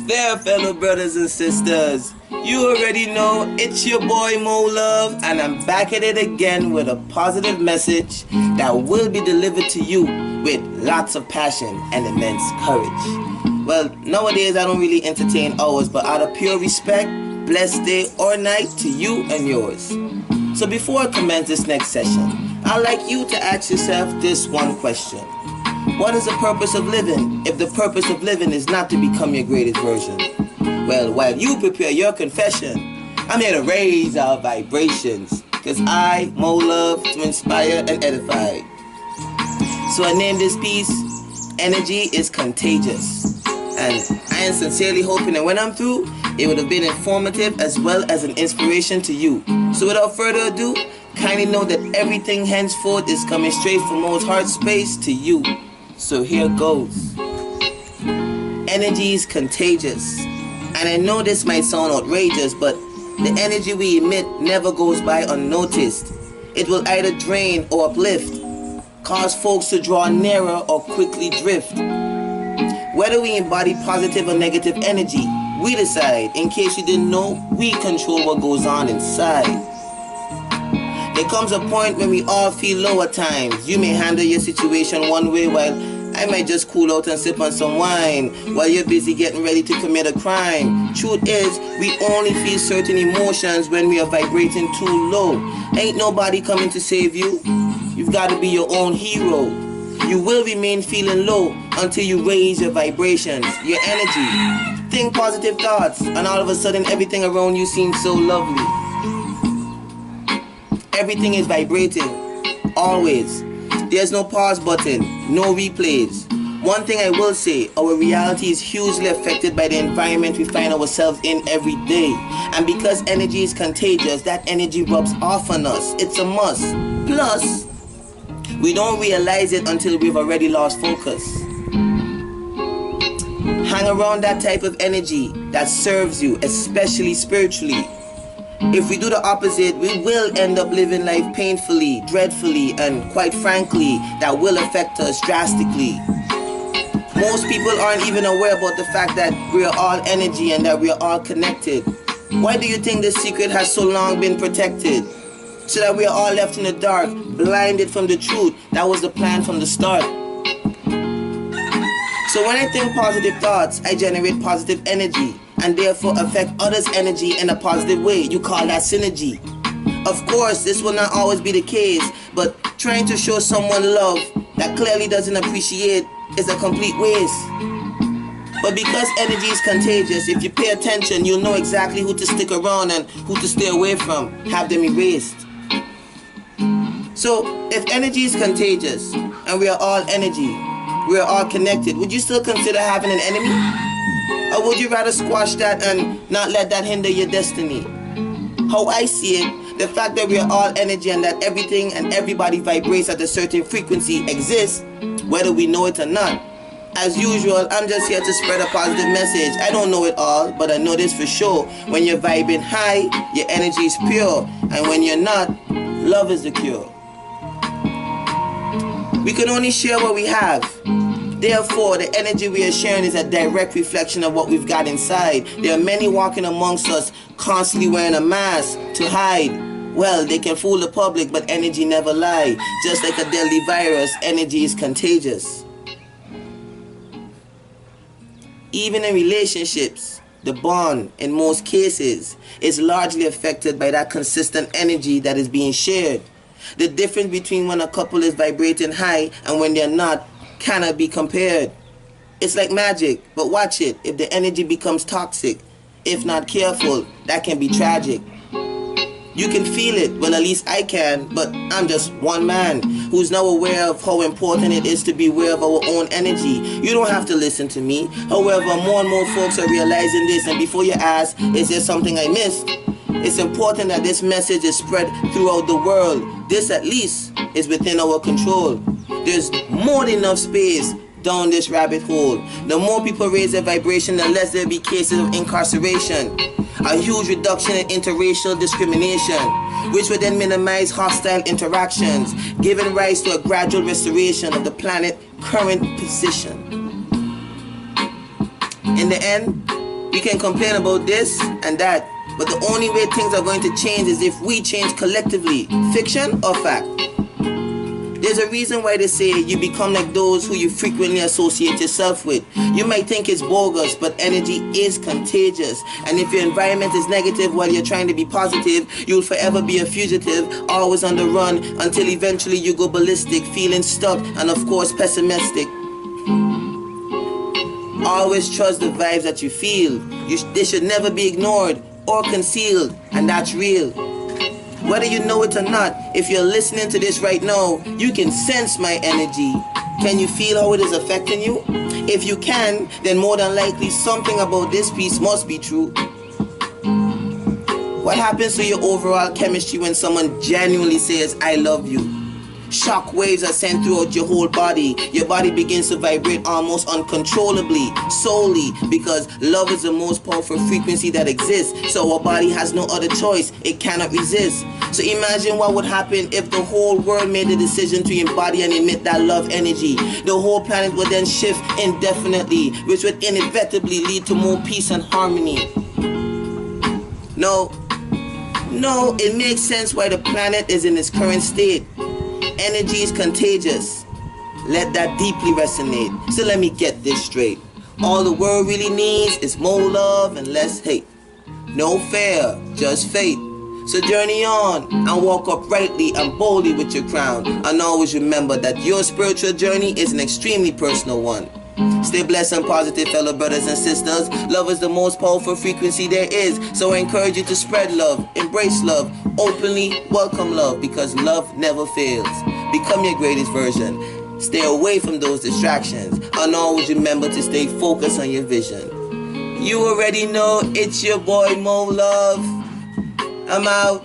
There, fellow brothers and sisters, you already know it's your boy Molove, and I'm back at it again with a positive message that will be delivered to you with lots of passion and immense courage. Well, nowadays I don't really entertain others, but out of pure respect, blessed day or night to you and yours. So before I commence this next session, I'd like you to ask yourself this one question. What is the purpose of living if the purpose of living is not to become your greatest version? Well, while you prepare your confession, I'm here to raise our vibrations, because I, Molove, to inspire and edify. So I named this piece, Energy is Contagious. And I am sincerely hoping that when I'm through, it would have been informative as well as an inspiration to you. So without further ado, kindly know that everything henceforth is coming straight from Mo's heart space to you. So here goes. Energy is contagious. And I know this might sound outrageous, but the energy we emit never goes by unnoticed. It will either drain or uplift, cause folks to draw nearer or quickly drift. Whether we embody positive or negative energy, we decide. In case you didn't know, we control what goes on inside. There comes a point when we all feel low at times. You may handle your situation one way while I might just cool out and sip on some wine while you're busy getting ready to commit a crime. Truth is, we only feel certain emotions when we are vibrating too low. Ain't nobody coming to save you. You've got to be your own hero. You will remain feeling low until you raise your vibrations, your energy. Think positive thoughts, and all of a sudden everything around you seems so lovely. Everything is vibrating, always. There's no pause button, no replays. One thing I will say, our reality is hugely affected by the environment we find ourselves in every day. And because energy is contagious, that energy rubs off on us. It's a must. Plus, we don't realize it until we've already lost focus. Hang around that type of energy that serves you, especially spiritually. If we do the opposite, we will end up living life painfully, dreadfully, and quite frankly, that will affect us drastically. Most people aren't even aware about the fact that we are all energy and that we are all connected. Why do you think this secret has so long been protected? So that we are all left in the dark, blinded from the truth. That was the plan from the start. So when I think positive thoughts, I generate positive energy and therefore affect others' energy in a positive way. You call that synergy. Of course, this will not always be the case, but trying to show someone love that clearly doesn't appreciate is a complete waste. But because energy is contagious, if you pay attention, you'll know exactly who to stick around and who to stay away from, have them erased. So, if energy is contagious, and we are all energy, we are all connected, would you still consider having an enemy? Or would you rather squash that and not let that hinder your destiny? How I see it, the fact that we are all energy and that everything and everybody vibrates at a certain frequency exists, whether we know it or not. As usual, I'm just here to spread a positive message. I don't know it all, but I know this for sure. When you're vibing high, your energy is pure. And when you're not, love is the cure. We can only share what we have. Therefore, the energy we are sharing is a direct reflection of what we've got inside. There are many walking amongst us, constantly wearing a mask to hide. Well, they can fool the public, but energy never lies. Just like a deadly virus, energy is contagious. Even in relationships, the bond, in most cases, is largely affected by that consistent energy that is being shared. The difference between when a couple is vibrating high and when they're not cannot be compared. It's like magic, but watch it. If the energy becomes toxic, if not careful, that can be tragic. You can feel it, well at least I can, but I'm just one man who's now aware of how important it is to be aware of our own energy. You don't have to listen to me. However, more and more folks are realizing this, and before you ask, is there something I missed? It's important that this message is spread throughout the world. This at least is within our control. There's more than enough space down this rabbit hole. The more people raise their vibration, the less there'll be cases of incarceration. A huge reduction in interracial discrimination, which would then minimize hostile interactions, giving rise to a gradual restoration of the planet's current position. In the end, We can complain about this and that, but the only way things are going to change is if we change collectively. Fiction or fact? There's a reason why they say you become like those who you frequently associate yourself with. You might think it's bogus, but energy is contagious. And if your environment is negative while you're trying to be positive, you'll forever be a fugitive, always on the run, until eventually you go ballistic, feeling stuck, and of course pessimistic. Always trust the vibes that you feel. They should never be ignored or concealed, and that's real. Whether you know it or not, if you're listening to this right now, you can sense my energy. Can you feel how it is affecting you? If you can, then more than likely something about this piece must be true. What happens to your overall chemistry when someone genuinely says, I love you? Shock waves are sent throughout your whole body. Your body begins to vibrate almost uncontrollably, solely because love is the most powerful frequency that exists. So our body has no other choice. It cannot resist. So imagine what would happen if the whole world made the decision to embody and emit that love energy. The whole planet would then shift indefinitely, which would inevitably lead to more peace and harmony. No, it makes sense why the planet is in its current state. Energy is contagious. Let that deeply resonate. So let me get this straight. All the world really needs is more love and less hate. No fear, just faith. So journey on and walk uprightly and boldly with your crown. And always remember that your spiritual journey is an extremely personal one. Stay blessed and positive, fellow brothers and sisters. Love is the most powerful frequency there is. So I encourage you to spread love, embrace love, openly welcome love, because love never fails. Become your greatest version. Stay away from those distractions. And always remember to stay focused on your vision. You already know it's your boy Molove. I'm out.